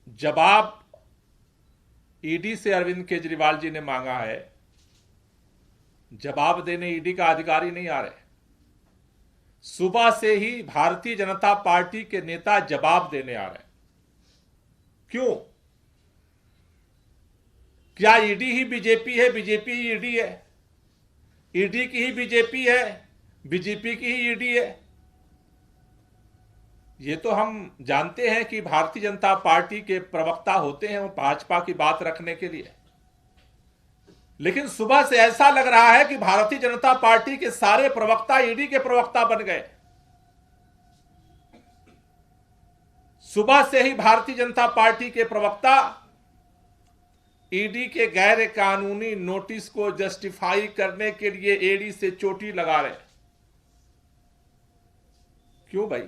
जवाब ईडी से अरविंद केजरीवाल जी ने मांगा है। जवाब देने ईडी का अधिकारी नहीं आ रहे। सुबह से ही भारतीय जनता पार्टी के नेता जवाब देने आ रहे। क्यों? क्या ईडी ही बीजेपी है, बीजेपी ही ईडी है? ईडी की ही बीजेपी है, बीजेपी की ही ईडी है? ये तो हम जानते हैं कि भारतीय जनता पार्टी के प्रवक्ता होते हैं वो भाजपा की बात रखने के लिए, लेकिन सुबह से ऐसा लग रहा है कि भारतीय जनता पार्टी के सारे प्रवक्ता ईडी के प्रवक्ता बन गए। सुबह से ही भारतीय जनता पार्टी के प्रवक्ता ईडी के गैर कानूनी नोटिस को जस्टिफाई करने के लिए एड़ी से चोटी लगा रहे। क्यों भाई?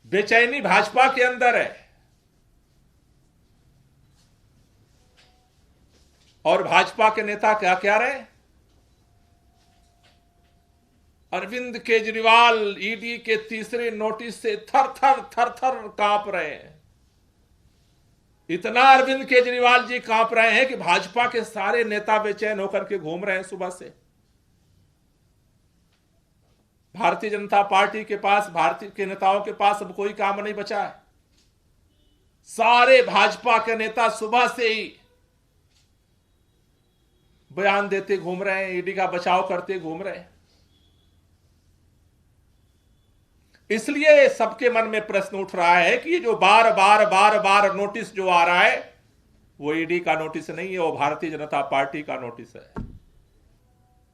बेचैनी भाजपा के अंदर है और भाजपा के नेता क्या कह रहे? अरविंद केजरीवाल ईडी के तीसरे नोटिस से थर थर कांप रहे हैं। इतना अरविंद केजरीवाल जी कांप रहे हैं कि भाजपा के सारे नेता बेचैन होकर के घूम रहे हैं सुबह से। भारतीय जनता पार्टी के पास, भारतीय के नेताओं के पास अब कोई काम नहीं बचा है। सारे भाजपा के नेता सुबह से ही बयान देते घूम रहे हैं, ईडी का बचाव करते घूम रहे हैं। इसलिए सबके मन में प्रश्न उठ रहा है कि ये जो बार बार नोटिस जो आ रहा है वो ईडी का नोटिस नहीं है, वो भारतीय जनता पार्टी का नोटिस है।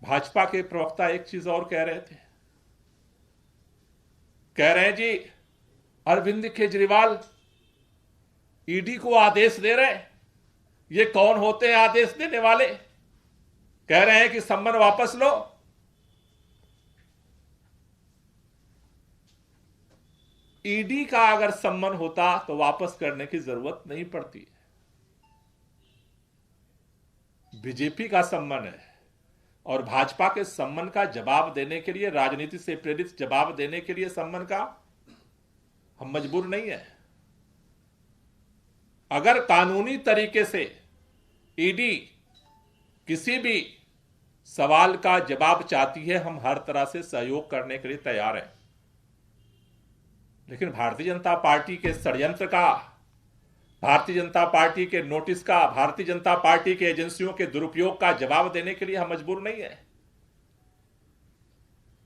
भाजपा के प्रवक्ता एक चीज और कह रहे थे, कह रहे हैं जी अरविंद केजरीवाल ईडी को आदेश दे रहे हैं। ये कौन होते हैं आदेश देने वाले? कह रहे हैं कि सम्मन वापस लो। ईडी का अगर सम्मन होता तो वापस करने की जरूरत नहीं पड़ती। बीजेपी का सम्मन है और भाजपा के सम्मन का जवाब देने के लिए, राजनीति से प्रेरित जवाब देने के लिए सम्मन का हम मजबूर नहीं है। अगर कानूनी तरीके से ईडी किसी भी सवाल का जवाब चाहती है, हम हर तरह से सहयोग करने के लिए तैयार हैं। लेकिन भारतीय जनता पार्टी के षड्यंत्र का, भारतीय जनता पार्टी के नोटिस का, भारतीय जनता पार्टी के एजेंसियों के दुरुपयोग का जवाब देने के लिए हम मजबूर नहीं है।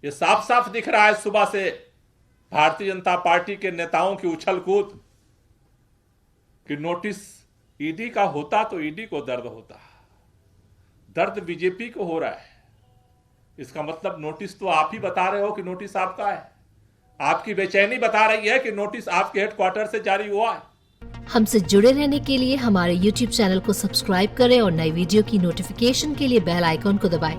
यह साफ साफ दिख रहा है सुबह से भारतीय जनता पार्टी के नेताओं की उछल कूद कि नोटिस ईडी का होता तो ईडी को दर्द होता, दर्द बीजेपी को हो रहा है। इसका मतलब नोटिस तो आप ही बता रहे हो कि नोटिस आपका है। आपकी बेचैनी बता रही है कि नोटिस आपके हेडक्वार्टर से जारी हुआ है। हमसे जुड़े रहने के लिए हमारे YouTube चैनल को सब्सक्राइब करें और नई वीडियो की नोटिफिकेशन के लिए बेल आइकॉन को दबाएं।